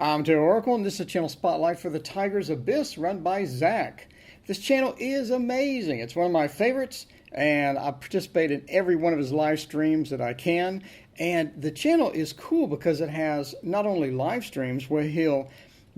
I'm Taylor Oracle, and this is a channel spotlight for the Tiger's Abyss run by Zach. This channel is amazing. It's one of my favorites, and I participate in every one of his live streams that I can. And the channel is cool because it has not only live streams where he'll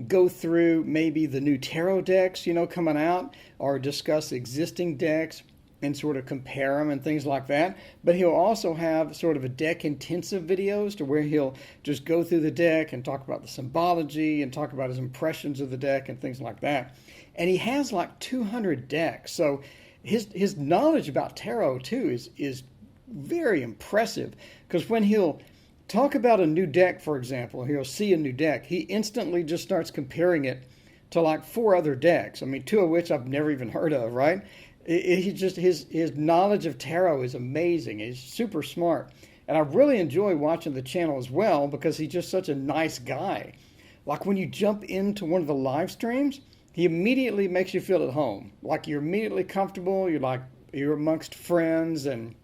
go through maybe the new tarot decks, coming out, or discuss existing decks and sort of compare them and things like that. But he'll also have sort of a deck intensive videos to where he'll just go through the deck and talk about the symbology and talk about his impressions of the deck and things like that. And he has like 200 decks. So his knowledge about tarot too is very impressive, because when he'll talk about a new deck, for example, he'll see a new deck, he instantly just starts comparing it to like four other decks. I mean, two of which I've never even heard of, right? He just his knowledge of tarot is amazing. He's super smart, and I really enjoy watching the channel as well because he's just such a nice guy. Like when you jump into one of the live streams, he immediately makes you feel at home. Like you're immediately comfortable. You're amongst friends, and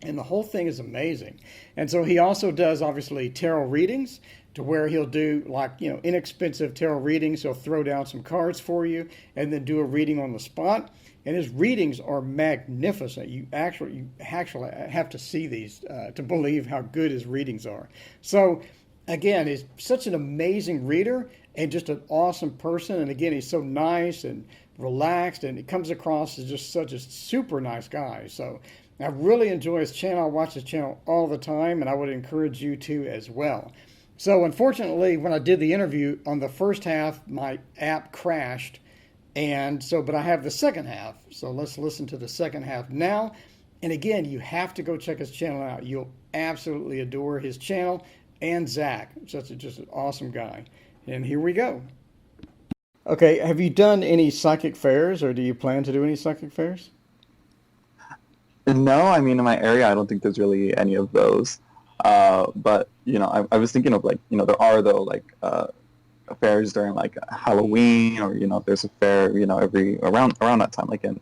the whole thing is amazing. And so he also does obviously tarot readings, to where he'll do like inexpensive tarot readings. He'll throw down some cards for you and then do a reading on the spot. And his readings are magnificent. You actually have to see these to believe how good his readings are. So again, he's such an amazing reader and just an awesome person. And again, he's so nice and relaxed, and he comes across as just such a super nice guy. So I really enjoy his channel. I watch his channel all the time, and I would encourage you to as well. So unfortunately, when I did the interview on the first half, my app crashed. But I have the second half. So let's listen to the second half now. And again, you have to go check his channel out. You'll absolutely adore his channel and Zach. Just an awesome guy. And here we go. Okay, have you done any psychic fairs, or do you plan to do any psychic fairs? No, I mean, in my area, I don't think there's really any of those. But, I was thinking of there are though, fairs during like Halloween, or if there's a fair every around that time, like in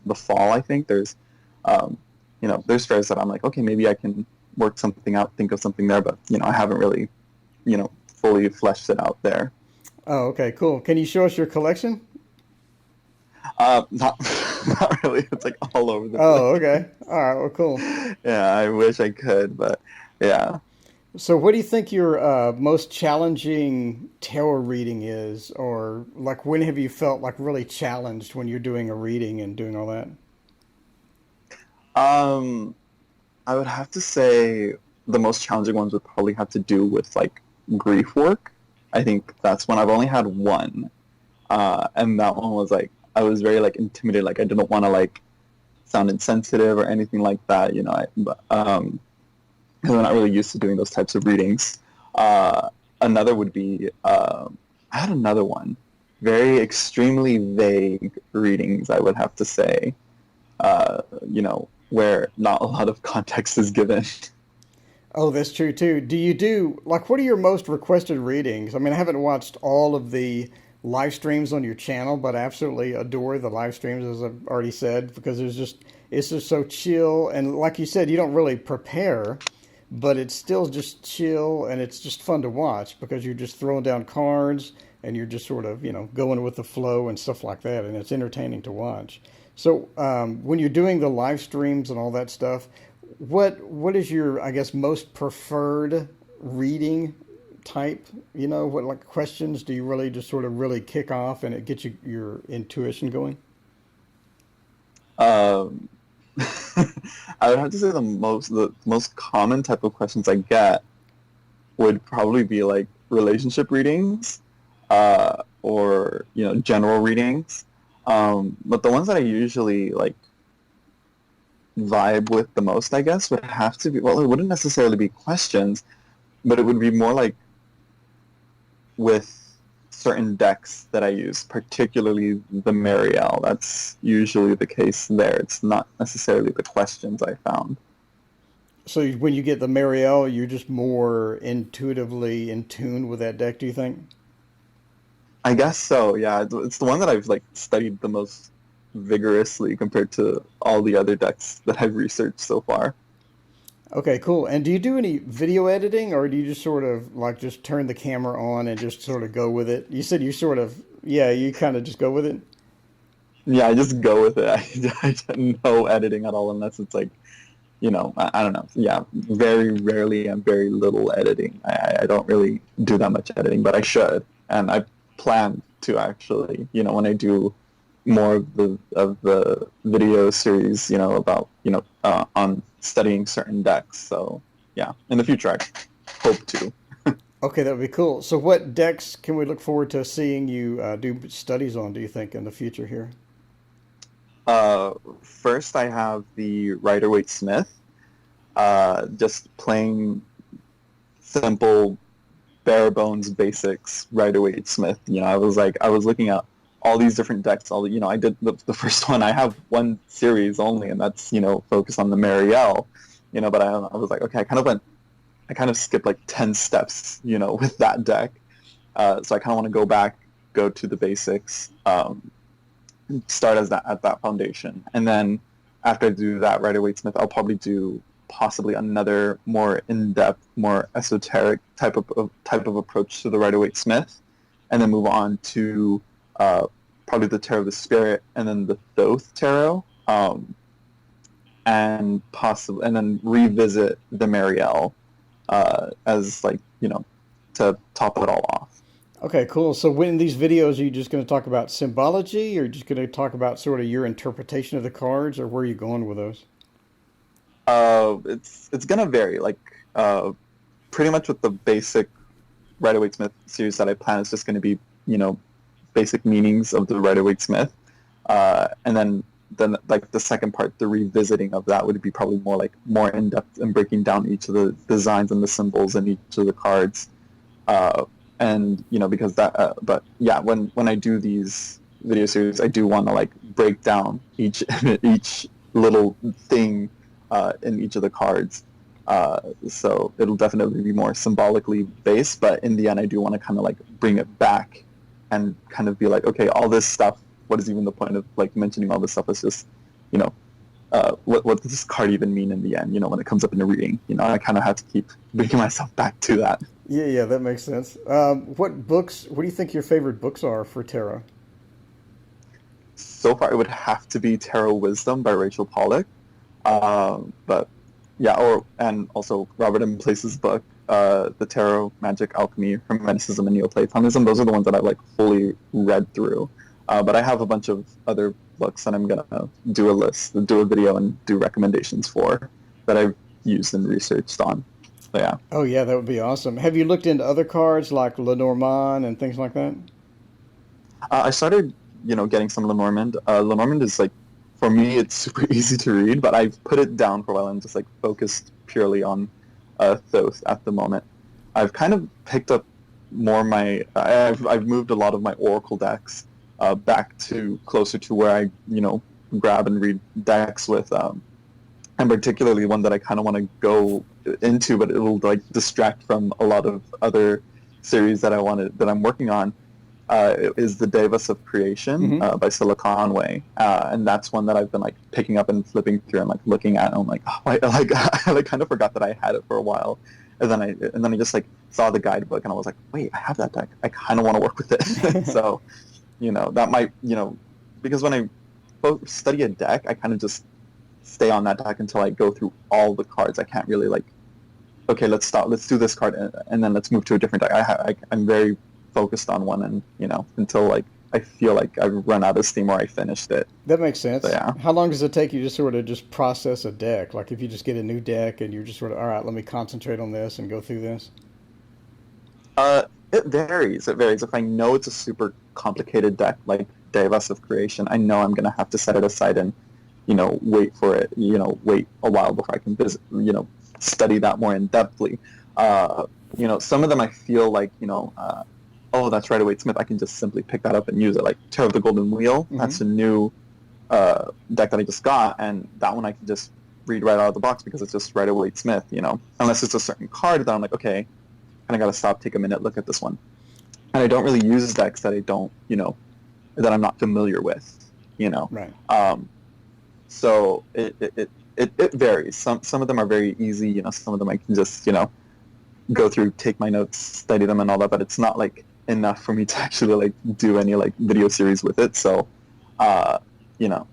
the fall. I think there's fairs that I'm like, okay, maybe I can work something out, think of something there, but I haven't really fully fleshed it out there. Oh, okay, cool. Can you show us your collection? Not not really. It's like all over the place. Oh, okay. All right, well, cool. Yeah, I wish I could, but yeah. So what do you think your most challenging tarot reading is? Or like when have you felt like really challenged when you're doing a reading and doing all that? Um, I would have to say the most challenging ones would probably have to do with like grief work. I think that's when I've only had one, and that one was like I was very like intimidated. Like I didn't want to like sound insensitive or anything like that. Because I'm not really used to doing those types of readings. Another would be I had another one, very extremely vague readings. I would have to say, where not a lot of context is given. Oh, that's true too. Do you do like what are your most requested readings? I mean, I haven't watched all of the live streams on your channel, but I absolutely adore the live streams, as I've already said, because it's just so chill, and like you said, you don't really prepare, but it's still just chill, and it's just fun to watch because you're just throwing down cards and you're just sort of going with the flow and stuff like that, and it's entertaining to watch. So when you're doing the live streams and all that stuff, what is your, I guess, most preferred reading type? What like questions do you really just sort of really kick off and it gets your intuition going? Um, I would have to say the most common type of questions I get would probably be like relationship readings, or general readings. But the ones that I usually like vibe with the most, I guess, would have to be, well, it wouldn't necessarily be questions, but it would be more like with certain decks that I use, particularly the Marielle. That's usually the case there. It's not necessarily the questions I found. So when you get the Marielle, you're just more intuitively in tune with that deck, do you think? I guess so, yeah. It's the one that I've like studied the most vigorously compared to all the other decks that I've researched so far. Okay, cool. And do you do any video editing, or do you just sort of like just turn the camera on and just sort of go with it? You said you sort of, yeah, you kind of just go with it. Yeah, I just go with it. I do no editing at all unless it's like, I don't know. Yeah, very rarely and very little editing. I don't really do that much editing, but I should. And I plan to actually, when I do more of the video series, about, on studying certain decks. So yeah, in the future, I hope to. Okay, that would be cool. So, what decks can we look forward to seeing you do studies on, do you think, in the future here? Uh, First, I have the Rider-Waite Smith, just playing simple, bare bones basics Rider-Waite Smith. I was looking at all these different decks. I did the first one. I have one series only, and that's focused on the Marielle. But I was like, okay, I kind of skipped like 10 steps, with that deck. So I kind of want to go back, go to the basics. Start as that at that foundation, and then after I do that Rider-Waite Smith, I'll probably do possibly another more in-depth, more esoteric type of approach to the Rider-Waite Smith, and then move on to probably the Tarot of the Spirit, and then the Thoth Tarot, and then revisit the Marielle as like to top it all off. Okay, cool. So, when these videos, are you just going to talk about symbology, or are you just going to talk about sort of your interpretation of the cards, or where are you going with those? It's gonna vary. Like pretty much with the basic Rider-Waite Smith series that I plan is just gonna be basic meanings of the Rider-Waite Smith, and then like the second part, the revisiting of that would be probably more in depth and breaking down each of the designs and the symbols in each of the cards. And because that but yeah, when I do these video series, I do want to like break down each each little thing in each of the cards, so it'll definitely be more symbolically based, but in the end I do want to kind of like bring it back and kind of be like, okay, all this stuff, what is even the point of like mentioning all this stuff? It's just you know what does this card even mean in the end, when it comes up in a reading. I kind of have to keep bringing myself back to that. Yeah, yeah, that makes sense. What do you think your favorite books are for tarot? So far, it would have to be Tarot Wisdom by Rachel Pollack. But yeah, and also Robert M. Place's book, The Tarot, Magic, Alchemy, Hermeticism, and Neoplatonism. Those are the ones that I like fully read through. But I have a bunch of other books that I'm gonna do a video, and do recommendations for that I've used and researched on. So yeah. Oh, yeah, that would be awesome. Have you looked into other cards like Lenormand and things like that? I started, getting some Lenormand. Lenormand is like, for me, it's super easy to read, but I've put it down for a while and just like focused purely on Thoth at the moment. I've kind of picked up more I've moved a lot of my Oracle decks back to closer to where I, grab and read decks with, and particularly one that I kind of want to go into, but it'll like distract from a lot of other series that I'm working on. Is the Devas of Creation Hmm. by Scylla Conway, and that's one that I've been like picking up and flipping through and like looking at, and I'm like, oh, I like kind of forgot that I had it for a while, and then I just like saw the guidebook and I was like, wait, I have that deck. I kind of want to work with it. So, that might, because when I study a deck, I kind of just stay on that deck until I go through all the cards. I can't really like, okay, let's stop, let's do this card, and then let's move to a different deck. I'm very focused on one, and until like I feel like I've run out of steam or I finished it. That makes So sense. yeah. How long does it take you to sort of just process a deck? Like if you just get a new deck and you're just sort of, all right, let me concentrate on this and go through this. It varies. It varies. If I know it's a super complicated deck like Devas of Creation, I know I'm gonna have to set it aside and wait for it. Wait a while before I can visit. Study that more in depthly. Some of them I feel like oh, that's Rider-Waite Smith. I can just simply pick that up and use it. Like Tarot of the Golden Wheel. Hmm. That's a new deck that I just got, and that one I can just read right out of the box because it's just Rider-Waite Smith. Unless it's a certain card that I'm like, okay, kind of got to stop, take a minute, look at this one. And I don't really use decks that I don't, that I'm not familiar with. Right. So it it varies. Some of them are very easy. Some of them I can just go through, take my notes, study them, and all that. But it's not like enough for me to actually like do any like video series with it. So, uh, you know,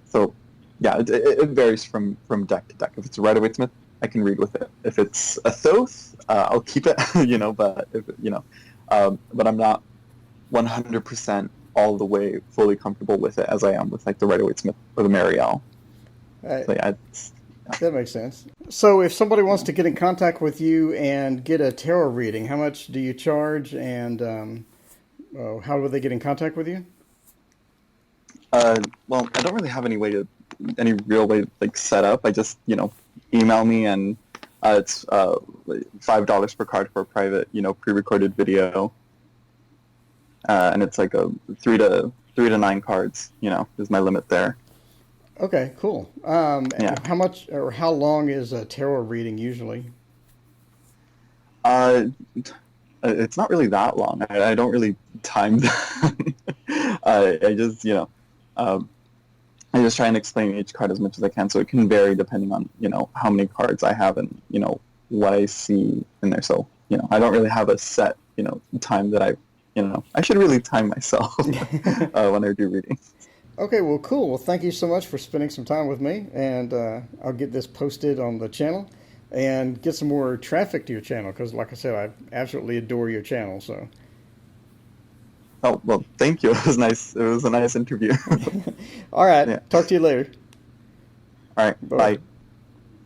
so yeah, it varies from deck to deck. If it's a Rider-Waite Smith, I can read with it. If it's a Thoth, I'll keep it. But if but I'm not 100% all the way fully comfortable with it as I am with like the Rider-Waite Smith or the Marielle. So yeah, That makes sense. So if somebody wants to get in contact with you and get a tarot reading, how much do you charge, and how would they get in contact with you? Well, I don't really have any real way like set up. I just email me, and it's $5 per card for a private pre-recorded video, and it's like a 3 to 9 cards is my limit there. Okay, cool. Yeah. How much or how long is a tarot reading usually? Uh, it's not really that long. I don't really time them. I just um, I just try and explain each card as much as I can, so it can vary depending on how many cards I have and what I see in there. So I don't really have a set time that I should really time myself when I do readings. Okay, well, cool. Well, thank you so much for spending some time with me, and I'll get this posted on the channel and get some more traffic to your channel because, like I said, I absolutely adore your channel. So, Oh, well, thank you. It was nice. It was a nice interview. all right, Yeah. talk to you later. All right. Bye. Bye.